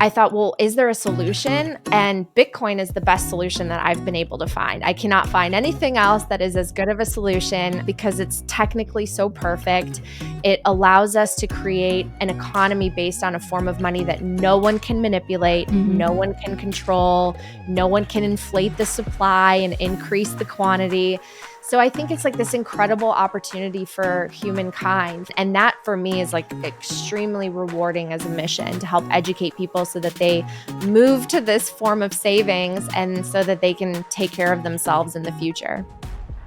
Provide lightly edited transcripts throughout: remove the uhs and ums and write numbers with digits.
I thought, well, is there a solution? And Bitcoin is the best solution that I've been able to find. I cannot find anything else that is as good of a solution because it's technically so perfect. It allows us to create an economy based on a form of money that no one can manipulate, no one can control, no one can inflate the supply and increase the quantity. So I think it's like this incredible opportunity for humankind. And that for me is like extremely rewarding as a mission to help educate people so that they move to this form of savings and so that they can take care of themselves in the future.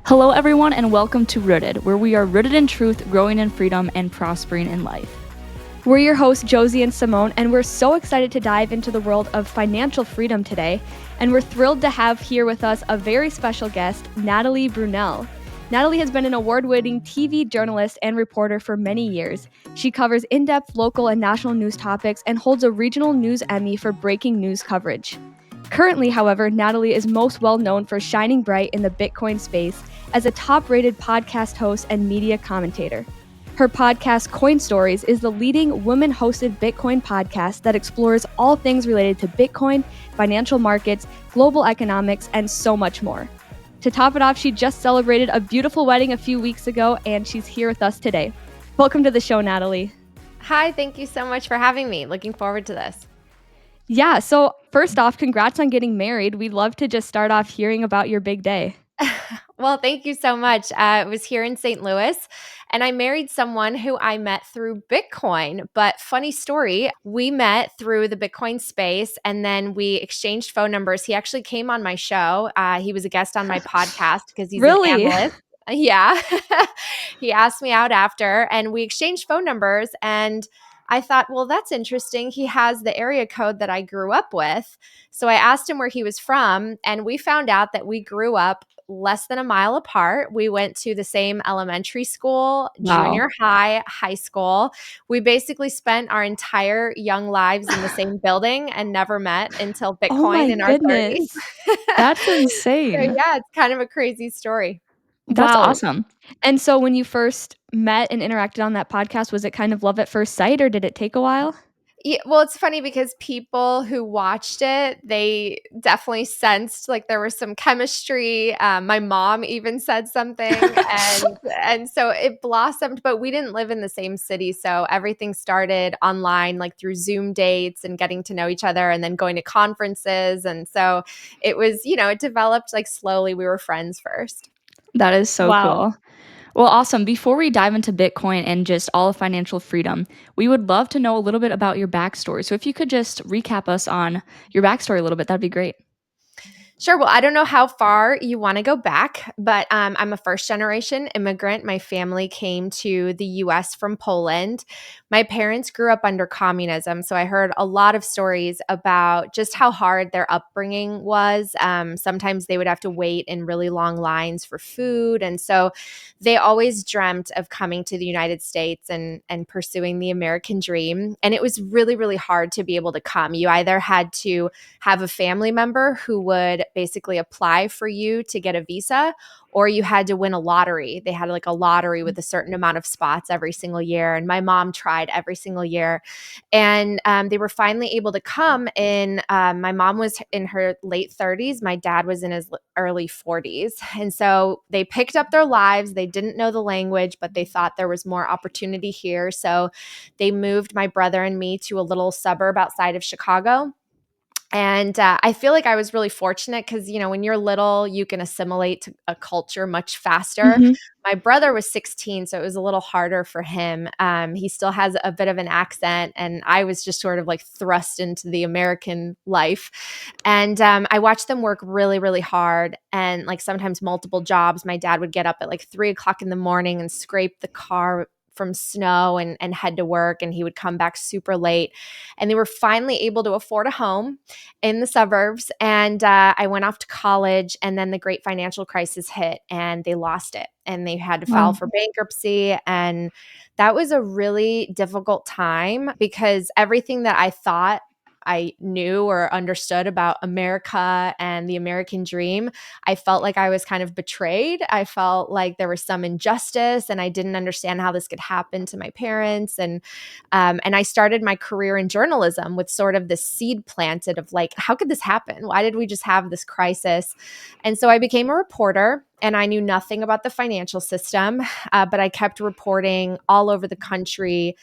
Hello, everyone, and welcome to Rooted, where we are rooted in truth, growing in freedom, and prospering in life. We're your hosts, Josie and Simone, and we're so excited to dive into the world of financial freedom today. And we're thrilled to have here with us a very special guest, Natalie Brunell. Natalie has been an award-winning TV journalist and reporter for many years. She covers in-depth local and national news topics and holds a regional news Emmy for breaking news coverage. Currently, however, Natalie is most well known for shining bright in the Bitcoin space as a top-rated podcast host and media commentator. Her podcast, Coin Stories, is the leading women-hosted Bitcoin podcast that explores all things related to Bitcoin, financial markets, global economics, and so much more. To top it off, she just celebrated a beautiful wedding a few weeks ago, and she's here with us today. Welcome to the show, Natalie. Hi, thank you so much for having me. Looking forward to this. Yeah, so first off, congrats on getting married. We'd love to just start off hearing about your big day. Well, thank you so much. I was here in St. Louis and I married someone who I met through Bitcoin. But funny story, we met through the Bitcoin space and then we exchanged phone numbers. He actually came on my show. He was a guest on my podcast because he's an analyst. Yeah. He asked me out after and we exchanged phone numbers and I thought, well, that's interesting. He has the area code that I grew up with. So I asked him where he was from and we found out that we grew up less than a mile apart. We went to the same elementary school, junior high, high school. We basically spent our entire young lives in the same building and never met until Bitcoin in our 30s. That's insane. So yeah, it's kind of a crazy story. That's awesome. And so when you first met and interacted on that podcast, was it kind of love at first sight or did it take a while? Yeah, well, it's funny because people who watched it, they definitely sensed like there was some chemistry. My mom even said something, and so it blossomed. But we didn't live in the same city, so everything started online, like through Zoom dates and getting to know each other, and then going to conferences. And so it was, it developed like slowly. We were friends first. That is so cool. Well, awesome. Before we dive into Bitcoin and just all of financial freedom, we would love to know a little bit about your backstory. So if you could just recap us on your backstory a little bit, that'd be great. Sure. Well, I don't know how far you want to go back, but I'm a first generation immigrant. My family came to the US from Poland. My parents grew up under communism. So I heard a lot of stories about just how hard their upbringing was. Sometimes they would have to wait in really long lines for food. And so they always dreamt of coming to the United States and pursuing the American dream. And it was really, really hard to be able to come. You either had to have a family member who would basically apply for you to get a visa, or you had to win a lottery. They had like a lottery with a certain amount of spots every single year. And my mom tried every single year. And they were finally able to come in. My mom was in her late 30s. My dad was in his early 40s. And so they picked up their lives. They didn't know the language, but they thought there was more opportunity here. So they moved my brother and me to a little suburb outside of Chicago. And I feel like I was really fortunate because, when you're little, you can assimilate to a culture much faster. Mm-hmm. My brother was 16, so it was a little harder for him. He still has a bit of an accent, and I was just sort of like thrust into the American life. And I watched them work really, really hard and like sometimes multiple jobs. My dad would get up at like 3 o'clock in the morning and scrape the car from snow and head to work, and he would come back super late. And they were finally able to afford a home in the suburbs. And I went off to college, and then the great financial crisis hit and they lost it and they had to file for bankruptcy. And that was a really difficult time because everything that I thought I knew or understood about America and the American dream, I felt like I was kind of betrayed. I felt like there was some injustice, and I didn't understand how this could happen to my parents. And I started my career in journalism with sort of this seed planted of like, how could this happen? Why did we just have this crisis? And so I became a reporter, and I knew nothing about the financial system, but I kept reporting all over the country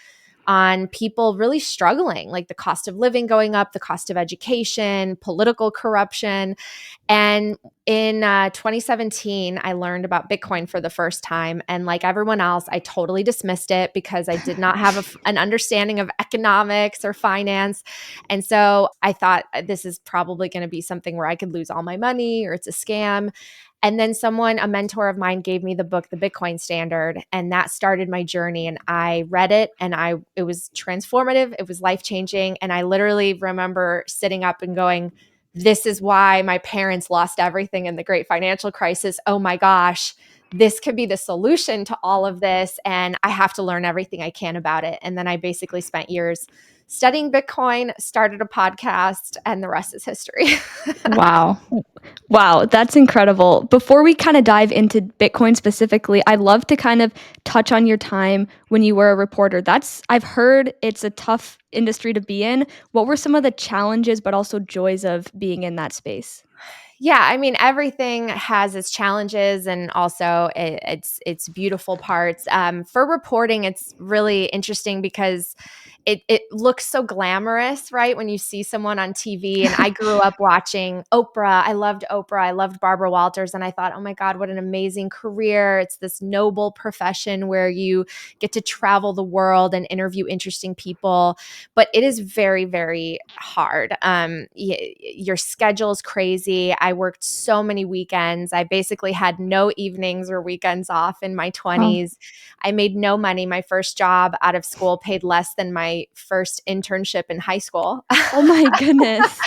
on people really struggling, like the cost of living going up, the cost of education, political corruption. And in 2017, I learned about Bitcoin for the first time. And like everyone else, I totally dismissed it because I did not have an understanding of economics or finance. And so I thought this is probably going to be something where I could lose all my money or it's a scam. And then a mentor of mine gave me the book, The Bitcoin Standard, and that started my journey. And I read it, and it was transformative. It was life-changing. And I literally remember sitting up and going, this is why my parents lost everything in the great financial crisis. Oh my gosh, this could be the solution to all of this. And I have to learn everything I can about it. And then I basically spent years studying Bitcoin, started a podcast, and the rest is history. Wow. Wow, that's incredible. Before we kind of dive into Bitcoin specifically, I'd love to kind of touch on your time when you were a reporter. I've heard it's a tough industry to be in. What were some of the challenges but also joys of being in that space? Yeah, I mean, everything has its challenges and also its beautiful parts. For reporting, it's really interesting because it looks so glamorous, right? When you see someone on TV. And I grew up watching Oprah. I loved Oprah. I loved Barbara Walters. And I thought, oh my God, what an amazing career. It's this noble profession where you get to travel the world and interview interesting people. But it is very, very hard. Your schedule is crazy. I worked so many weekends. I basically had no evenings or weekends off in my Wow. 20s. I made no money. My first job out of school paid less than my first internship in high school. Oh my goodness.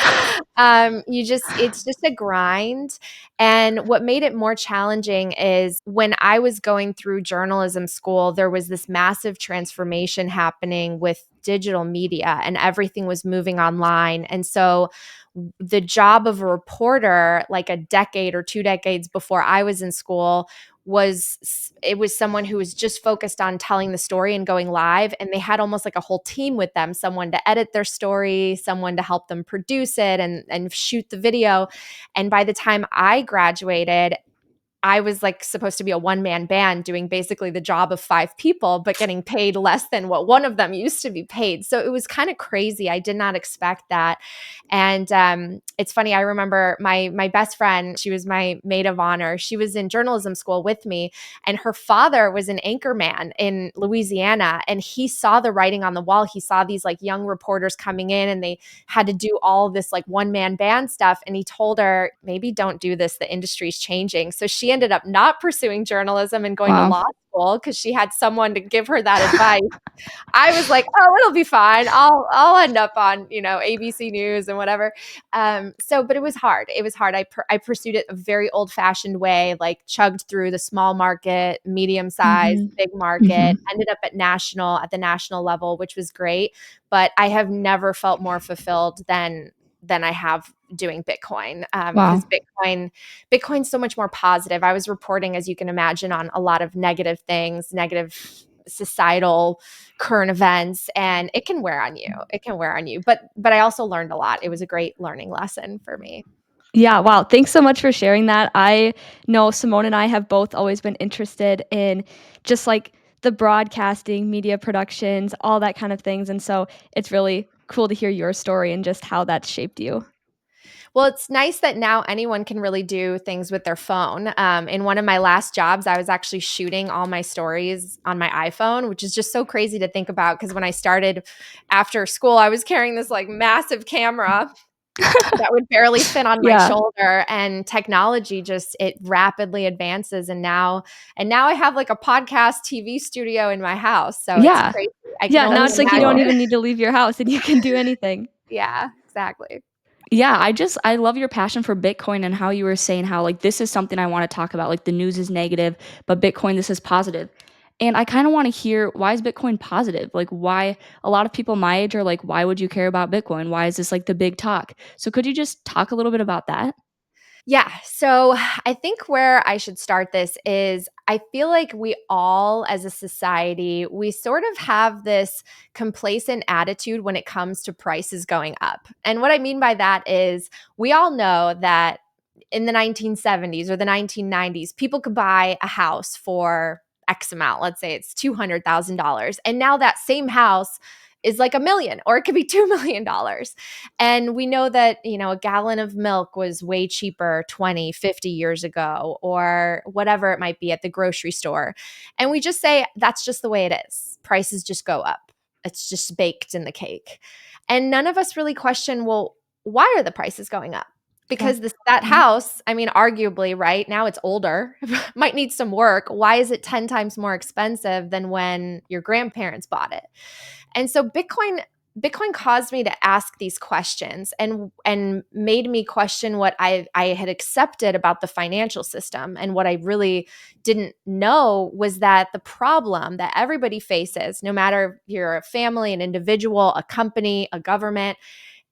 It's just a grind. And what made it more challenging is when I was going through journalism school, there was this massive transformation happening with digital media and everything was moving online. And so the job of a reporter, like a decade or 2 decades before I was in school, was someone who was just focused on telling the story and going live, and they had almost like a whole team with them, someone to edit their story, someone to help them produce it and shoot the video. And by the time I graduated, I was like supposed to be a one-man band doing basically the job of 5 people, but getting paid less than what one of them used to be paid. So it was kind of crazy. I did not expect that. And it's funny. I remember my best friend, she was my maid of honor. She was in journalism school with me, and her father was an anchorman in Louisiana. And he saw the writing on the wall. He saw these like young reporters coming in, and they had to do all this like one-man band stuff. And he told her, maybe don't do this. The industry's changing. So she ended up not pursuing journalism and going to Wow. law school because she had someone to give her that advice. I was like, oh, it'll be fine. I'll end up on, ABC News and whatever. But it was hard. It was hard. I pursued it a very old fashioned way, like chugged through the small market, medium size, Mm-hmm. big market, ended up at the national level, which was great. But I have never felt more fulfilled than I have doing Bitcoin. Wow. Because Bitcoin's so much more positive. I was reporting, as you can imagine, on a lot of negative things, negative societal current events, and it can wear on you. But I also learned a lot. It was a great learning lesson for me. Yeah, wow. Thanks so much for sharing that. I know Simone and I have both always been interested in just like the broadcasting, media productions, all that kind of things. And so it's really cool to hear your story and just how that's shaped you. Well, it's nice that now anyone can really do things with their phone. In one of my last jobs, I was actually shooting all my stories on my iPhone, which is just so crazy to think about. Because when I started after school, I was carrying this like massive camera that would barely fit on my Yeah. shoulder, and technology just it rapidly advances. And now I have like a podcast TV studio in my house. So it's Yeah. crazy. I can Yeah, only now it's like you don't imagine. even need to leave your house and you can do anything. Yeah, exactly. Yeah, I love your passion for Bitcoin and how you were saying how like this is something I want to talk about. Like the news is negative, but Bitcoin this is positive. And I kind of want to hear, why is Bitcoin positive? Like, why a lot of people my age are like, why would you care about Bitcoin? Why is this like the big talk? So could you just talk a little bit about that? Yeah. So I think where I should start this is I feel like we all, as a society, we sort of have this complacent attitude when it comes to prices going up. And what I mean by that is we all know that in the 1970s or the 1990s, people could buy a house for X amount. Let's say it's $200,000. And now that same house is like a million, or it could be $2 million. And we know that, a gallon of milk was way cheaper 20, 50 years ago, or whatever it might be at the grocery store. And we just say, that's just the way it is. Prices just go up. It's just baked in the cake. And none of us really question, well, why are the prices going up? Yeah. Because that house, I mean, arguably, right now it's older, might need some work. Why is it 10 times more expensive than when your grandparents bought it? And so Bitcoin caused me to ask these questions and made me question what I had accepted about the financial system. And what I really didn't know was that the problem that everybody faces, no matter if you're a family, an individual, a company, a government,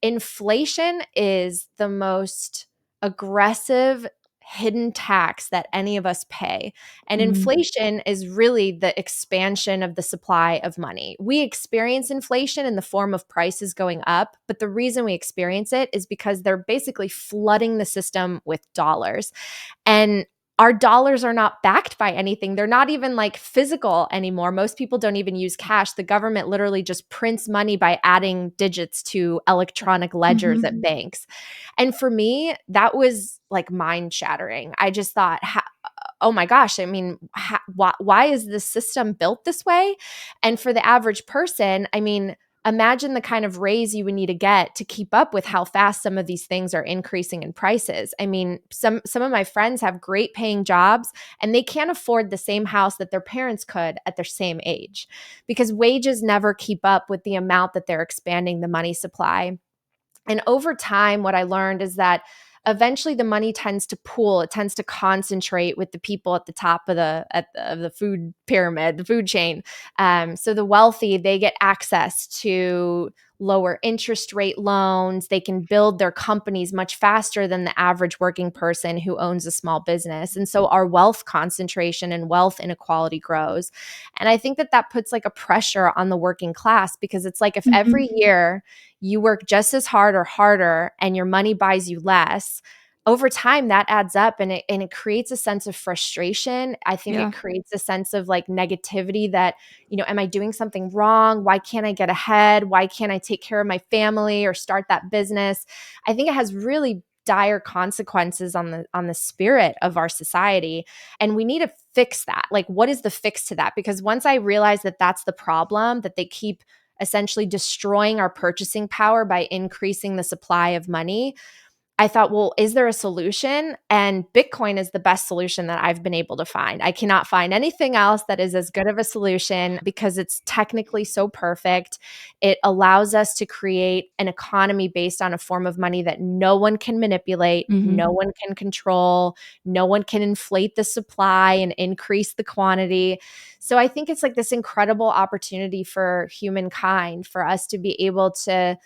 inflation is the most aggressive hidden tax that any of us pay. And Mhm. inflation is really the expansion of the supply of money. We experience inflation in the form of prices going up, but the reason we experience it is because they're basically flooding the system with dollars. And our dollars are not backed by anything. They're not even like physical anymore. Most people don't even use cash. The government literally just prints money by adding digits to electronic ledgers at Mhm. banks. And for me, that was like mind shattering. I just thought, oh my gosh, I mean, why is this system built this way? And for the average person, I mean, imagine the kind of raise you would need to get to keep up with how fast some of these things are increasing in prices. I mean, some of my friends have great paying jobs and they can't afford the same house that their parents could at their same age because wages never keep up with the amount that they're expanding the money supply. And over time, what I learned is that eventually the money tends to pool. It tends to concentrate with the people at the top of the food pyramid, the food chain. So the wealthy, they get access to lower interest rate loans. They can build their companies much faster than the average working person who owns a small business. And so our wealth concentration and wealth inequality grows. And I think that that puts like a pressure on the working class because it's like if Mhm. every year you work just as hard or harder and your money buys you less, over time that adds up and it creates a sense of frustration. I think Yeah. it creates a sense of like negativity that, am I doing something wrong? Why can't I get ahead? Why can't I take care of my family or start that business? I think it has really dire consequences on the spirit of our society, and we need to fix that. Like, what is the fix to that? Because once I realized that that's the problem, that they keep essentially destroying our purchasing power by increasing the supply of money, I thought, well, is there a solution? And Bitcoin is the best solution that I've been able to find. I cannot find anything else that is as good of a solution because it's technically so perfect. It allows us to create an economy based on a form of money that no one can manipulate, Mhm. no one can control, no one can inflate the supply and increase the quantity. So I think it's like this incredible opportunity for humankind for us to be able to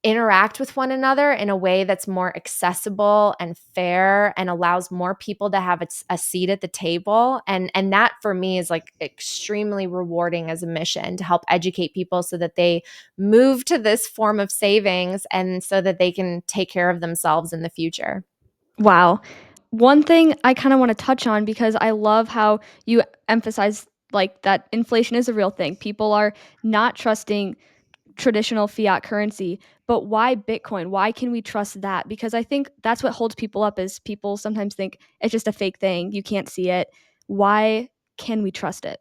interact with one another in a way that's more accessible and fair and allows more people to have a seat at the table. And that for me is like extremely rewarding as a mission to help educate people so that they move to this form of savings and so that they can take care of themselves in the future. Wow. One thing I kind of want to touch on because I love how you emphasize like that inflation is a real thing. People are not trusting traditional fiat currency, but why Bitcoin? Why can we trust that? Because I think that's what holds people up is people sometimes think it's just a fake thing. You can't see it. Why can we trust it?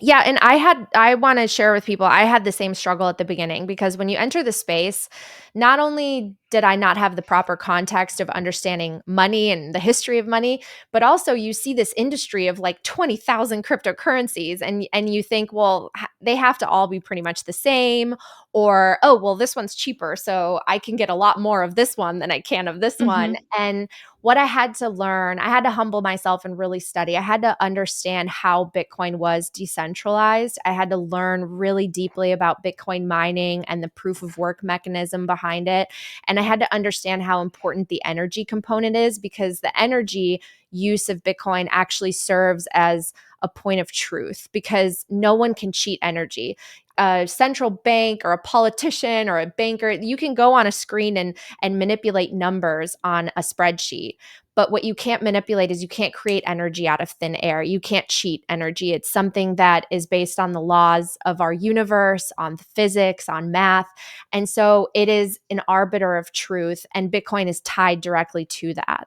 Yeah, and I want to share with people, I had the same struggle at the beginning because when you enter the space, not only did I not have the proper context of understanding money and the history of money? But also you see this industry of like 20,000 cryptocurrencies and you think, well, they have to all be pretty much the same, or, oh, well, this one's cheaper, so I can get a lot more of this one than I can of this one. Mhm. And what I had to learn, I had to humble myself and really study. I had to understand how Bitcoin was decentralized. I had to learn really deeply about Bitcoin mining and the proof of work mechanism behind it. And I had to understand how important the energy component is, because the energy use of Bitcoin actually serves as a point of truth, because no one can cheat energy. A central bank or a politician or a banker, you can go on a screen and manipulate numbers on a spreadsheet. But what you can't manipulate is you can't create energy out of thin air. You can't cheat energy. It's something that is based on the laws of our universe, on physics, on math. And so it is an arbiter of truth, and Bitcoin is tied directly to that.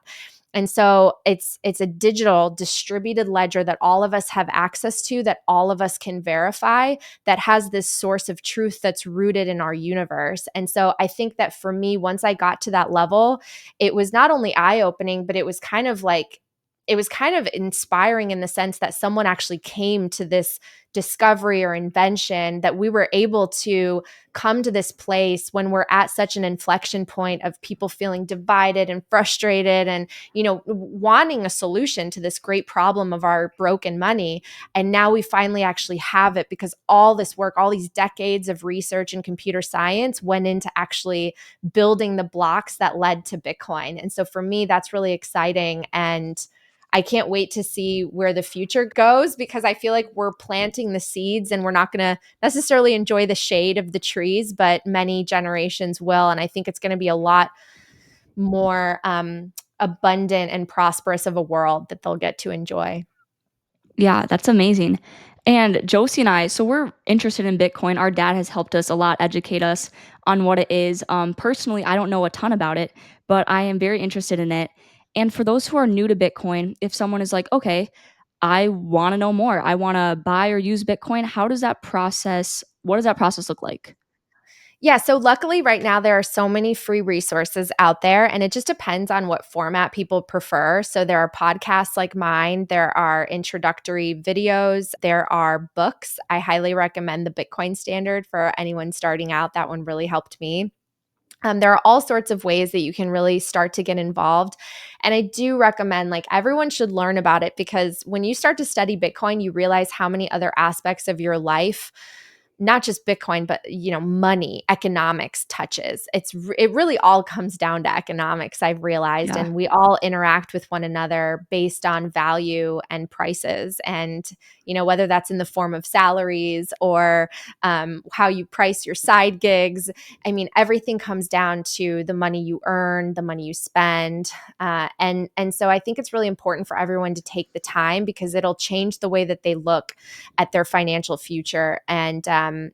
And so it's a digital distributed ledger that all of us have access to, that all of us can verify, that has this source of truth that's rooted in our universe. And so I think that for me, once I got to that level, it was not only eye-opening, but it was kind of inspiring in the sense that someone actually came to this discovery or invention, that we were able to come to this place when we're at such an inflection point of people feeling divided and frustrated and, wanting a solution to this great problem of our broken money. And now we finally actually have it, because all this work, all these decades of research in computer science went into actually building the blocks that led to Bitcoin. And so for me, that's really exciting. And I can't wait to see where the future goes, because I feel like we're planting the seeds and we're not going to necessarily enjoy the shade of the trees, but many generations will. And I think it's going to be a lot more abundant and prosperous of a world that they'll get to enjoy. Yeah, that's amazing. And Josie and I, so we're interested in Bitcoin. Our dad has helped us a lot, educate us on what it is. Personally, I don't know a ton about it, but I am very interested in it. And for those who are new to Bitcoin, if someone is like, okay, I want to know more, I want to buy or use Bitcoin, what does that process look like? Yeah, so luckily right now there are so many free resources out there, and it just depends on what format people prefer. So there are podcasts like mine, there are introductory videos, there are books. I highly recommend The Bitcoin Standard for anyone starting out. That one really helped me. There are all sorts of ways that you can really start to get involved. And I do recommend, like, everyone should learn about it, because when you start to study Bitcoin, you realize how many other aspects of your life, not just Bitcoin, but money, economics touches. It really all comes down to economics, I've realized, Yeah. and we all interact with one another based on value and prices, and whether that's in the form of salaries or how you price your side gigs. I mean, everything comes down to the money you earn, the money you spend, and so I think it's really important for everyone to take the time, because it'll change the way that they look at their financial future. And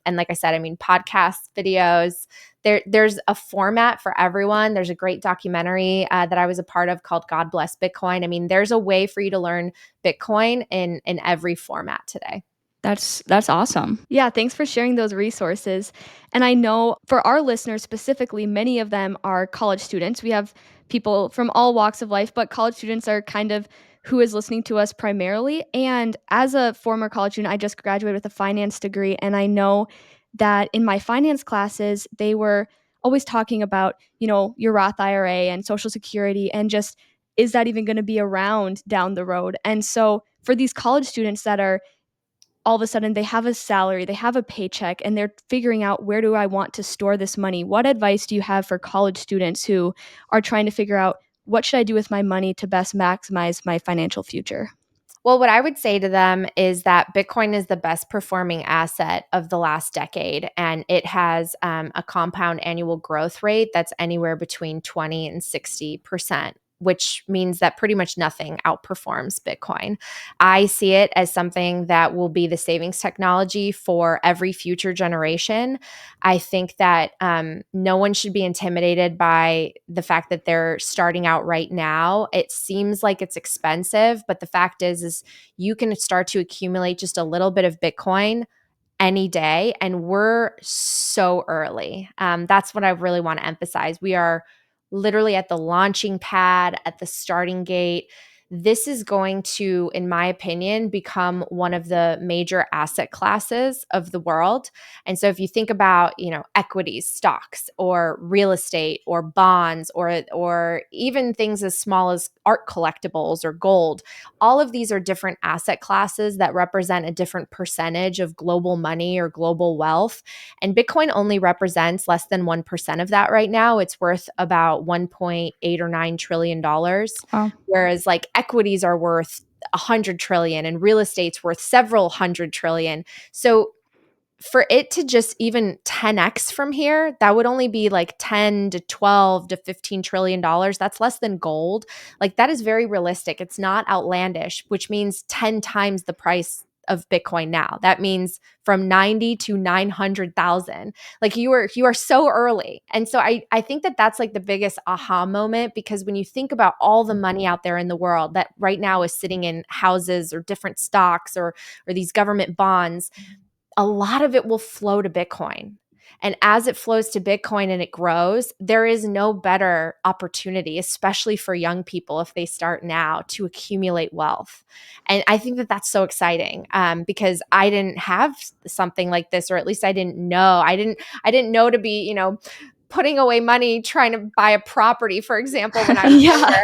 like I said, I mean, podcasts, videos, there's a format for everyone. There's a great documentary that I was a part of called God Bless Bitcoin. I mean, there's a way for you to learn Bitcoin in every format today. That's awesome. Yeah, thanks for sharing those resources. And I know for our listeners specifically, many of them are college students. We have people from all walks of life, but college students are kind of who is listening to us primarily. And as a former college student, I just graduated with a finance degree. And I know that in my finance classes, they were always talking about, your Roth IRA and Social Security, and just, is that even going to be around down the road? And so for these college students that are all of a sudden they have a salary, they have a paycheck, and they're figuring out, where do I want to store this money? What advice do you have for college students who are trying to figure out, what should I do with my money to best maximize my financial future? Well, what I would say to them is that Bitcoin is the best performing asset of the last decade, and it has a compound annual growth rate that's anywhere between 20 and 60%, which means that pretty much nothing outperforms Bitcoin. I see it as something that will be the savings technology for every future generation. I think that no one should be intimidated by the fact that they're starting out right now. It seems like it's expensive, but the fact is you can start to accumulate just a little bit of Bitcoin any day, and we're so early. That's what I really want to emphasize. We are literally at the launching pad, at the starting gate. This is going to, in my opinion, become one of the major asset classes of the world. And so if you think about, equities, stocks, or real estate, or bonds, or even things as small as art collectibles or gold, all of these are different asset classes that represent a different percentage of global money or global wealth. And Bitcoin only represents less than 1% of that right now. It's worth about 1.8 or 9 trillion dollars, Wow. whereas like equities are worth 100 trillion and real estate's worth several hundred trillion. So for it to just even 10x from here, that would only be like 10 to 12 to 15 trillion dollars. That's less than gold. Like that is very realistic. It's not outlandish, which means 10 times the price of Bitcoin now. That means from 90 to 900,000. Like you are so early. And so I think that that's like the biggest aha moment, because when you think about all the money out there in the world that right now is sitting in houses or different stocks or these government bonds, a lot of it will flow to Bitcoin. And as it flows to Bitcoin and it grows, there is no better opportunity, especially for young people if they start now, to accumulate wealth. And I think that that's so exciting, because I didn't have something like this, or at least I didn't know. I didn't know to be, putting away money trying to buy a property, for example, when I was Yeah. younger.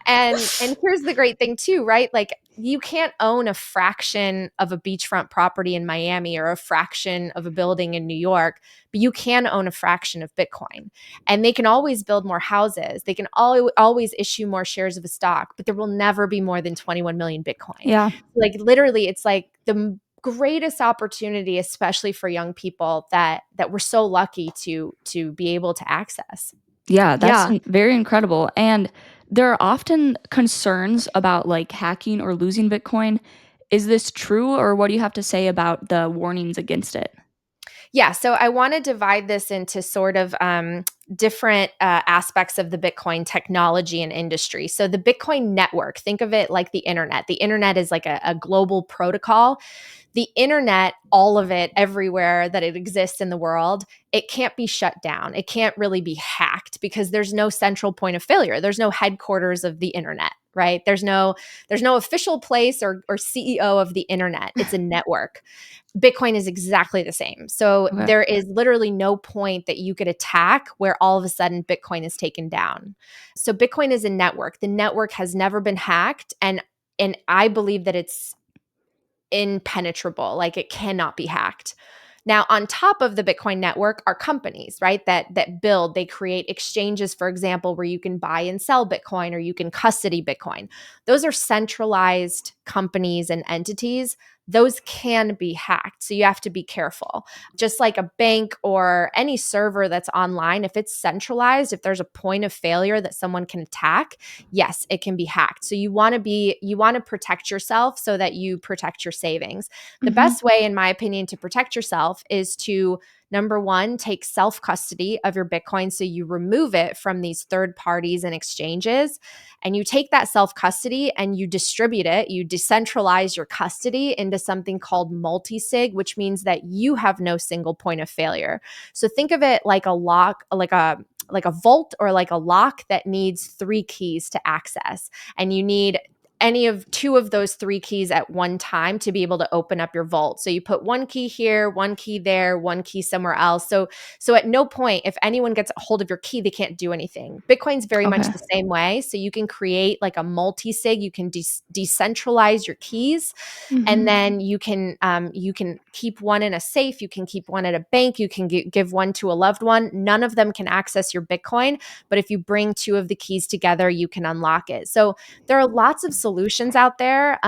And here's the great thing too, right? Like you can't own a fraction of a beachfront property in Miami or a fraction of a building in New York, but you can own a fraction of Bitcoin. And they can always build more houses. They can always issue more shares of a stock, but there will never be more than 21 million Bitcoin. Yeah. Like literally, it's like the greatest opportunity, especially for young people that we're so lucky to be able to access. Yeah, that's Yeah. very incredible. And there are often concerns about like hacking or losing Bitcoin. Is this true, or what do you have to say about the warnings against it? Yeah, so I want to divide this into sort of different aspects of the Bitcoin technology and industry. So the Bitcoin network, think of it like the internet. The internet is like a global protocol. The internet, all of it, everywhere that it exists in the world, it can't be shut down. It can't really be hacked because there's no central point of failure. There's no headquarters of the internet, right? There's no official place or CEO of the internet. It's a network. Bitcoin is exactly the same. So Okay. there is literally no point that you could attack where all of a sudden Bitcoin is taken down. So Bitcoin is a network. The network has never been hacked, and I believe that it's impenetrable. Like it cannot be hacked. Now, on top of the Bitcoin network are companies, right? They create exchanges, for example, where you can buy and sell Bitcoin or you can custody Bitcoin. Those are centralized companies and entities. Those can be hacked. So you have to be careful. Just like a bank or any server that's online, if it's centralized, if there's a point of failure that someone can attack, yes, it can be hacked. So you want to protect yourself so that you protect your savings. The Mhm. best way, in my opinion, to protect yourself is to, number one, take self custody of your Bitcoin. So you remove it from these third parties and exchanges, and you take that self custody and you distribute it. You decentralize your custody into something called multi sig, which means that you have no single point of failure. So think of it like a lock, like a vault or like a lock that needs 3 keys to access, and you need any of 2 of those 3 keys at one time to be able to open up your vault. So you put 1 key here, 1 key there, 1 key somewhere else. So at no point, if anyone gets a hold of your key, they can't do anything. Bitcoin's very much Okay. the same way. So you can create like a multi-sig. You can decentralize your keys, and Mhm. then you can keep one in a safe. You can keep one at a bank. You can give one to a loved one. None of them can access your Bitcoin, but if you bring 2 of the keys together, you can unlock it. So there are lots of solutions out there.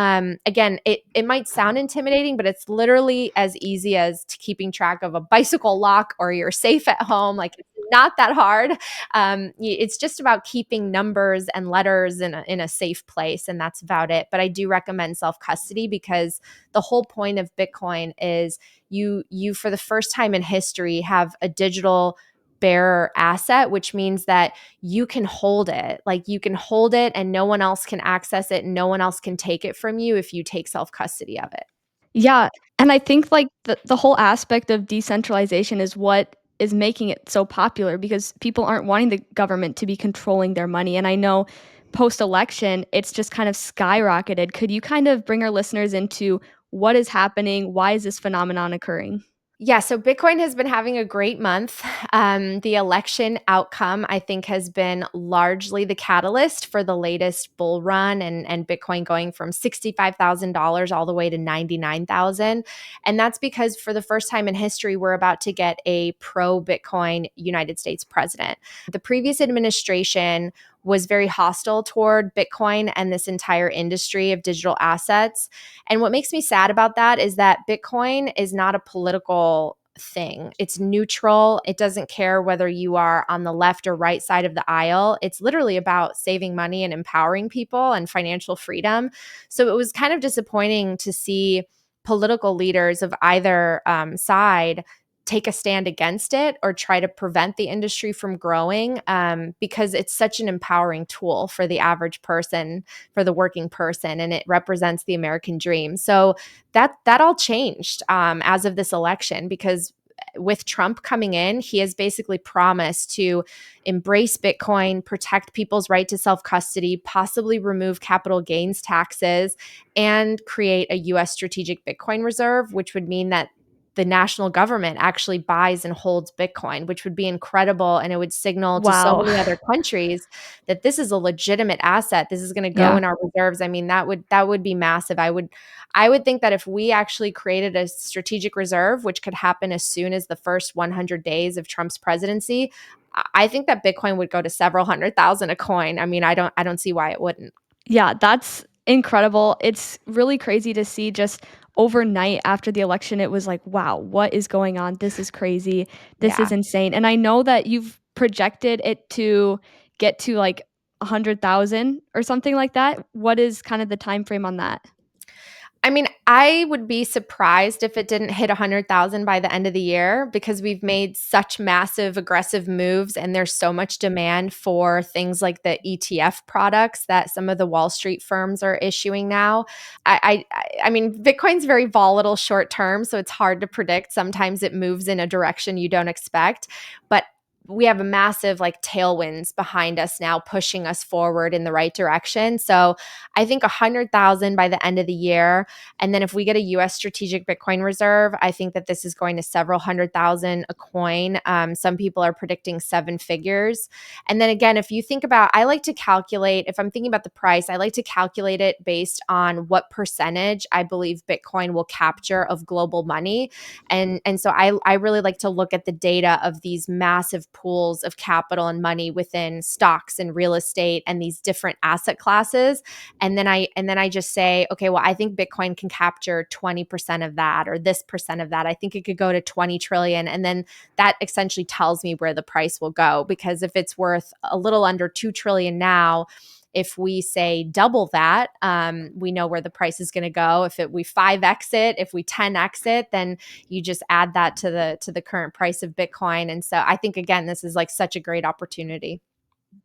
Again, it might sound intimidating, but it's literally as easy as keeping track of a bicycle lock or your safe at home. Like it's not that hard. It's just about keeping numbers and letters in a safe place, and that's about it. But I do recommend self custody because the whole point of Bitcoin is you for the first time in history have a digital bearer asset, which means that you can hold it. Like you can hold it and no one else can access it and no one else can take it from you if you take self custody of it. Yeah, and I think, like, the whole aspect of decentralization is what is making it so popular because people aren't wanting the government to be controlling their money, and I know post-election, it's just kind of skyrocketed. Could you kind of bring our listeners into what is happening? Why is this phenomenon occurring? Yeah, so Bitcoin has been having a great month. The election outcome, I think, has been largely the catalyst for the latest bull run and Bitcoin going from $65,000 all the way to 99,000. And that's because for the first time in history, we're about to get a pro Bitcoin United States president. The previous administration was very hostile toward Bitcoin and this entire industry of digital assets. And what makes me sad about that is that Bitcoin is not a political thing. It's neutral. It doesn't care whether you are on the left or right side of the aisle. It's literally about saving money and empowering people and financial freedom. So it was kind of disappointing to see political leaders of either side take a stand against it or try to prevent the industry from growing because it's such an empowering tool for the average person, for the working person, and it represents the American dream. So that all changed as of this election because with Trump coming in, he has basically promised to embrace Bitcoin, protect people's right to self custody, possibly remove capital gains taxes, and create a US strategic Bitcoin reserve, which would mean that the national government actually buys and holds Bitcoin, which would be incredible. And it would signal to so Wow. many other countries that this is a legitimate asset. This is going to go Yeah. in our reserves. I mean, that would be massive. I would think that if we actually created a strategic reserve, which could happen as soon as the first 100 days of Trump's presidency, I think that Bitcoin would go to several hundred thousand a coin. I mean, I don't see why it wouldn't. Yeah, that's incredible. It's really crazy to see just overnight after the election, it was like, wow, what is going on? This is crazy. This Yeah. is insane. And I know that you've projected it to get to like 100,000 or something like that. What is kind of the time frame on that? I mean, I would be surprised if it didn't hit 100,000 by the end of the year because we've made such massive aggressive moves and there's so much demand for things like the ETF products that some of the Wall Street firms are issuing now. I mean, Bitcoin's very volatile short term, so it's hard to predict. Sometimes it moves in a direction you don't expect, but we have a massive like tailwinds behind us now pushing us forward in the right direction. So I think 100,000 by the end of the year. And then if we get a US strategic Bitcoin reserve, I think that this is going to several hundred thousand a coin. Some people are predicting seven figures. And then again, if you think about, I like to calculate, if I'm thinking about the price, I like to calculate it based on what percentage I believe Bitcoin will capture of global money. And so I really like to look at the data of these massive pools of capital and money within stocks and real estate and these different asset classes. And then I just say, okay, well, I think Bitcoin can capture 20% of that or this percent of that. I think it could go to 20 trillion. And then that essentially tells me where the price will go. Because if it's worth a little under 2 trillion now, if we say double that, we know where the price is going to go. If we 5x it, if we 10x it, then you just add that to the current price of Bitcoin. And so I think again, this is like such a great opportunity.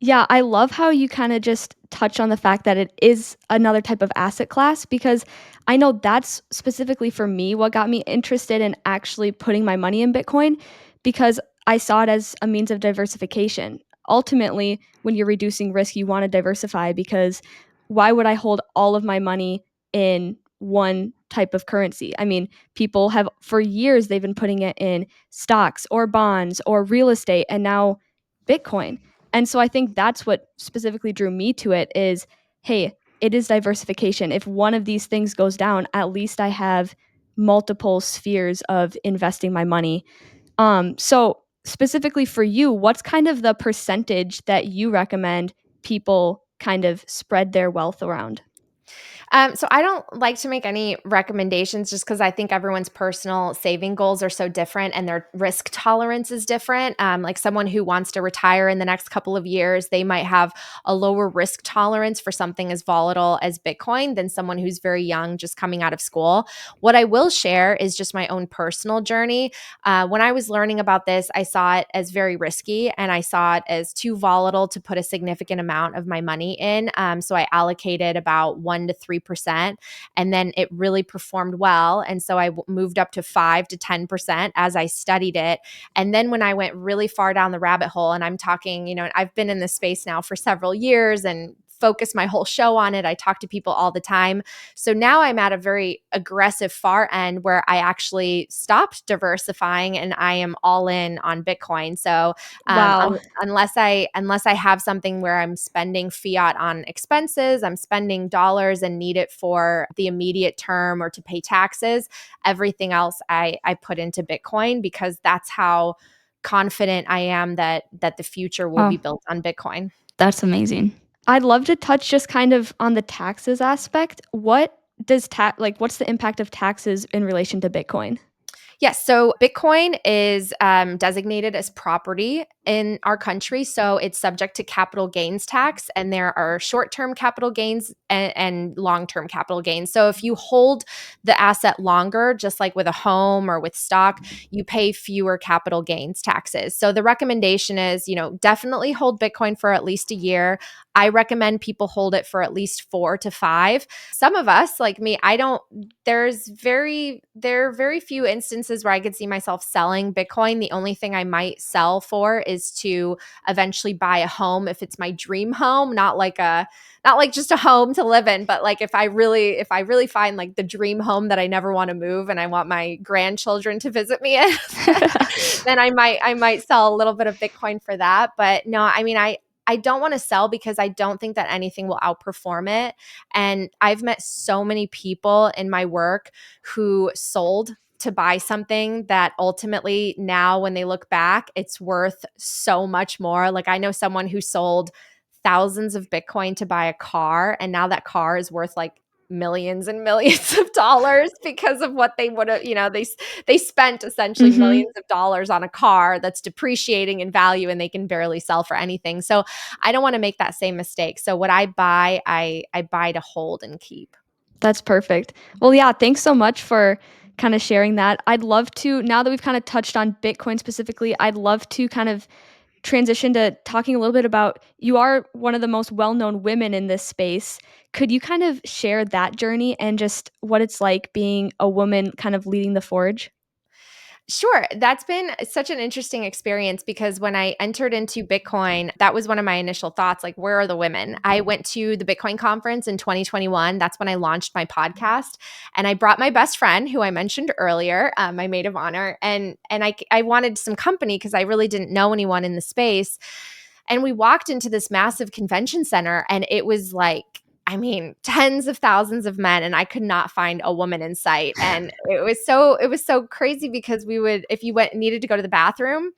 Yeah, I love how you kind of just touch on the fact that it is another type of asset class because I know that's specifically for me what got me interested in actually putting my money in Bitcoin because I saw it as a means of diversification. Ultimately, when you're reducing risk, you want to diversify because why would I hold all of my money in one type of currency? I mean, people have for years they've been putting it in stocks or bonds or real estate and now Bitcoin. And so I think that's what specifically drew me to it is, hey, it is diversification. If one of these things goes down, at least I have multiple spheres of investing my money. So specifically for you, what's kind of the percentage that you recommend people kind of spread their wealth around? So I don't like to make any recommendations just because I think everyone's personal saving goals are so different and their risk tolerance is different. Like someone who wants to retire in the next couple of years, they might have a lower risk tolerance for something as volatile as Bitcoin than someone who's very young, just coming out of school. What I will share is just my own personal journey. When I was learning about this, I saw it as very risky and I saw it as too volatile to put a significant amount of my money in. So I allocated about 1 1 to 3%. And then it really performed well. And so I moved up to 5 to 10% as I studied it. And then when I went really far down the rabbit hole, and I'm talking, I've been in this space now for several years and focus my whole show on it. I talk to people all the time. So now I'm at a very aggressive far end where I actually stopped diversifying and I am all in on Bitcoin. So Wow. unless I have something where I'm spending fiat on expenses, I'm spending dollars and need it for the immediate term or to pay taxes, everything else I put into Bitcoin because that's how confident I am that the future will be built on Bitcoin. That's amazing. I'd love to touch just kind of on the taxes aspect. What does what's the impact of taxes in relation to Bitcoin? Yes. So Bitcoin is designated as property in our country. So it's subject to capital gains tax. And there are short term capital gains and long term capital gains. So if you hold the asset longer, just like with a home or with stock, you pay fewer capital gains taxes. So the recommendation is, definitely hold Bitcoin for at least a year. I recommend people hold it for at least 4 to 5. Some of us, like me, there are very few instances where I could see myself selling Bitcoin. The only thing I might sell for is to eventually buy a home if it's my dream home, not like just a home to live in, but like if I really find like the dream home that I never want to move and I want my grandchildren to visit me in, then I might sell a little bit of Bitcoin for that. But no, I mean I don't want to sell because I don't think that anything will outperform it. And I've met so many people in my work who sold to buy something that ultimately now when they look back, it's worth so much more. Like I know someone who sold thousands of Bitcoin to buy a car, and now that car is worth like millions and millions of dollars because of what they would have, they spent essentially millions of dollars on a car that's depreciating in value and they can barely sell for anything. So I don't want to make that same mistake. So what I buy, I buy to hold and keep. That's perfect. Well, yeah, thanks so much for kind of sharing that. I'd love to, now that we've kind of touched on Bitcoin specifically, I'd love to kind of transition to talking a little bit about, you are one of the most well-known women in this space. Could you kind of share that journey and just what it's like being a woman kind of leading the Forge? Sure. That's been such an interesting experience because when I entered into Bitcoin, that was one of my initial thoughts like, where are the women? I went to the Bitcoin conference in 2021. That's when I launched my podcast. And I brought my best friend, who I mentioned earlier, my maid of honor. And I wanted some company because I really didn't know anyone in the space. And we walked into this massive convention center and it was like, tens of thousands of men, and I could not find a woman in sight. And it was so crazy because if you needed to go to the bathroom,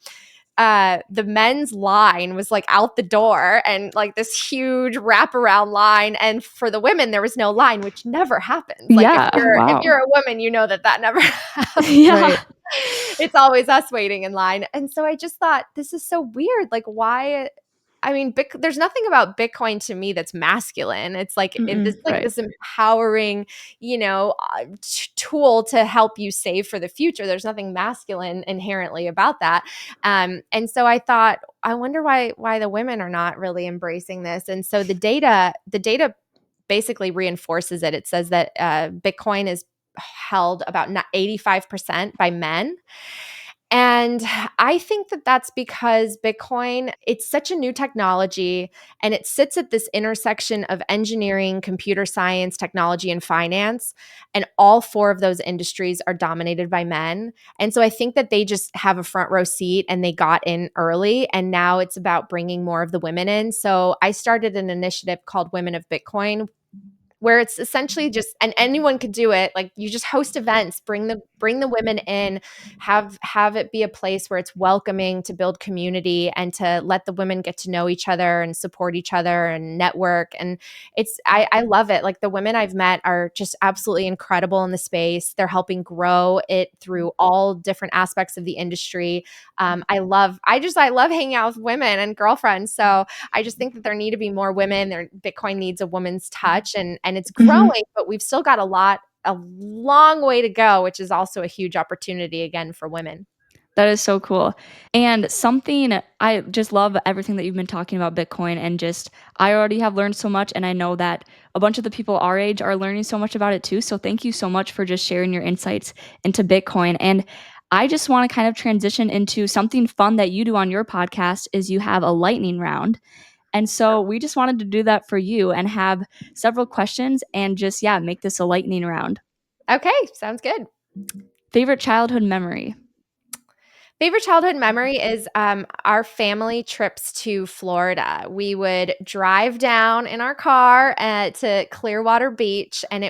the men's line was like out the door and like this huge wraparound line. And for the women, there was no line, which never happens. Like Yeah. if Wow. you're a woman, you know that never happens. Yeah. Right. It's always us waiting in line. And so I just thought, this is so weird. Like, why? There's nothing about Bitcoin to me that's masculine. It's like Right. this empowering, tool to help you save for the future. There's nothing masculine inherently about that. And so I thought, I wonder why the women are not really embracing this. And so the data basically reinforces it. It says that Bitcoin is held about 85% by men. And I think that that's because Bitcoin, it's such a new technology and it sits at this intersection of engineering, computer science, technology, and finance. And all four of those industries are dominated by men. And so I think that they just have a front row seat and they got in early. And now it's about bringing more of the women in. So I started an initiative called Women of Bitcoin, where it's essentially just, and anyone could do it, like you just host events, bring the women in, have it be a place where it's welcoming to build community and to let the women get to know each other and support each other and network. And I love it. Like the women I've met are just absolutely incredible in the space. They're helping grow it through all different aspects of the industry. I love hanging out with women and girlfriends. So I just think that there need to be more women. Bitcoin needs a woman's touch, and it's growing, but we've still got a long way to go, which is also a huge opportunity again for women. That is so cool. And something I just love everything that you've been talking about Bitcoin and just I already have learned so much and I know that a bunch of the people our age are learning so much about it too. So thank you so much for just sharing your insights into Bitcoin. And I just want to kind of transition into something fun that you do on your podcast is you have a lightning round. And so we just wanted to do that for you and have several questions and just make this a lightning round. Okay, sounds good. Favorite childhood memory? Favorite childhood memory is our family trips to Florida. We would drive down in our car to Clearwater Beach, and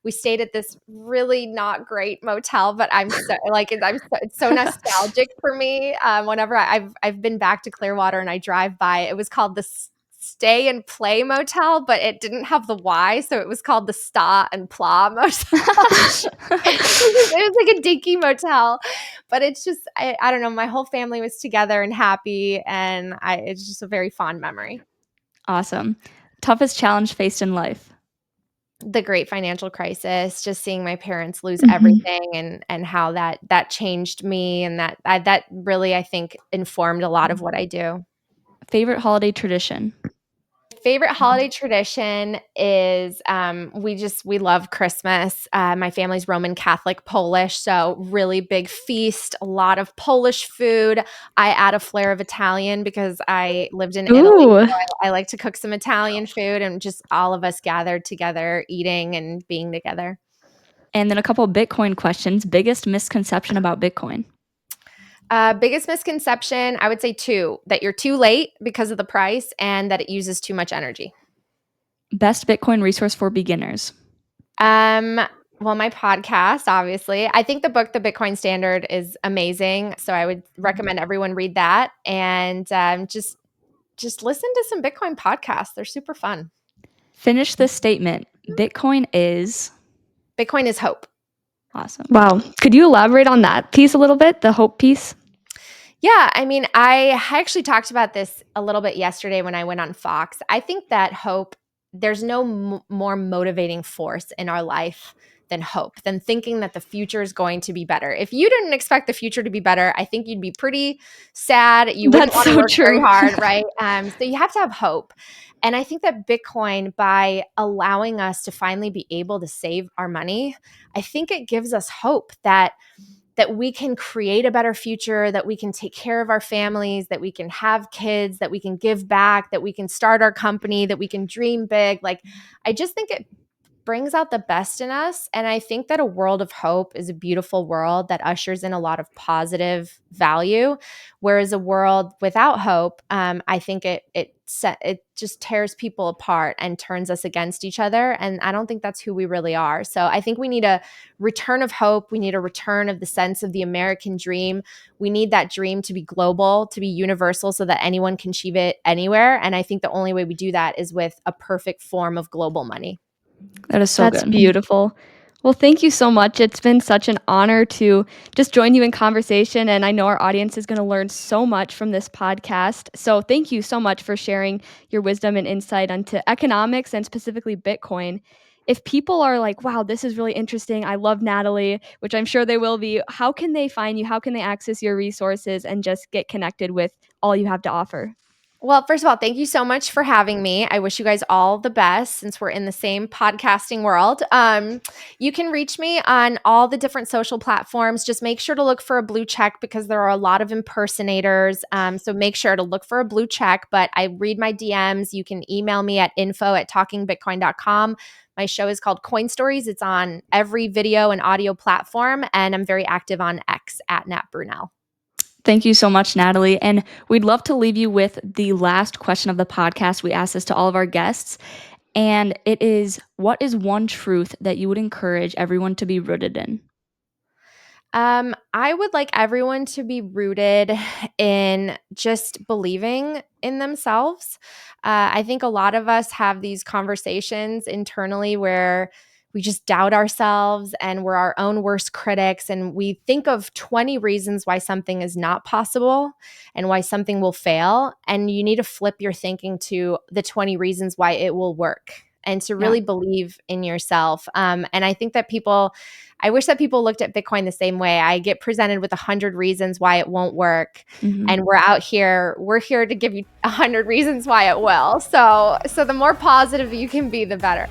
we stayed at this really not great motel. But it's so nostalgic for me. Whenever I've been back to Clearwater and I drive by, it was called the Stay and Play Motel, but it didn't have the Y, so it was called the Sta and Pla Motel. It was like a dinky motel, but it's just I don't know. My whole family was together and happy, and it's just a very fond memory. Awesome. Toughest challenge faced in life? The great financial crisis, just seeing my parents lose Mhm. everything, and how that changed me, and that really I think informed a lot of what I do. Favorite holiday tradition? Favorite holiday tradition is we love Christmas. My family's Roman Catholic Polish, so really big feast, a lot of Polish food. I add a flair of Italian because I lived in Italy, Ooh. so I like to cook some Italian food, and just all of us gathered together, eating and being together. And then a couple Bitcoin questions. Biggest misconception about Bitcoin? Biggest misconception, I would say two: that you're too late because of the price, and that it uses too much energy. Best Bitcoin resource for beginners? Um, well, my podcast, obviously. I think the book, The Bitcoin Standard, is amazing. So I would recommend everyone read that, and just listen to some Bitcoin podcasts. They're super fun. Finish this statement. Bitcoin is Bitcoin is hope. awesome. Wow. Could you elaborate on that piece a little bit, the hope piece? Yeah, I mean, I actually talked about this a little bit yesterday when I went on Fox. I think that hope, there's no more motivating force in our life than hope, than thinking that the future is going to be better. If you didn't expect the future to be better, I think you'd be pretty sad. You wouldn't That's want to so work very true. hard, right? So you have to have hope. And I think that Bitcoin, by allowing us to finally be able to save our money, I think it gives us hope that we can create a better future, that we can take care of our families, that we can have kids, that we can give back, that we can start our company, that we can dream big. Like, I just think it brings out the best in us. And I think that a world of hope is a beautiful world that ushers in a lot of positive value. Whereas a world without hope, I think it just tears people apart and turns us against each other. And I don't think that's who we really are. So I think we need a return of hope. We need a return of the sense of the American dream. We need that dream to be global, to be universal, so that anyone can achieve it anywhere. And I think the only way we do that is with a perfect form of global money. That is so That's good. beautiful. Well, thank you so much. It's been such an honor to just join you in conversation. And I know our audience is going to learn so much from this podcast. So thank you so much for sharing your wisdom and insight onto economics and specifically Bitcoin. If people are like, wow, this is really interesting, I love Natalie, which I'm sure they will be, how can they find you? How can they access your resources and just get connected with all you have to offer? Well, first of all, thank you so much for having me. I wish you guys all the best since we're in the same podcasting world. You can reach me on all the different social platforms. Just make sure to look for a blue check because there are a lot of impersonators. So make sure to look for a blue check. But I read my DMs. You can email me at info@talkingbitcoin.com. My show is called Coin Stories. It's on every video and audio platform. And I'm very active on X at Nat Brunell. Thank you so much, Natalie. And we'd love to leave you with the last question of the podcast. We ask this to all of our guests. And it is, what is one truth that you would encourage everyone to be rooted in? I would like everyone to be rooted in just believing in themselves. I think a lot of us have these conversations internally where we just doubt ourselves and we're our own worst critics. And we think of 20 reasons why something is not possible and why something will fail. And you need to flip your thinking to the 20 reasons why it will work. and to really believe in yourself. And I think that I wish that people looked at Bitcoin the same way. I get presented with 100 reasons why it won't work. And we're here to give you 100 reasons why it will. So the more positive you can be, the better.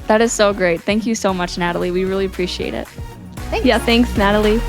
That is so great. Thank you so much, Natalie. We really appreciate it. Thanks. Yeah, thanks, Natalie.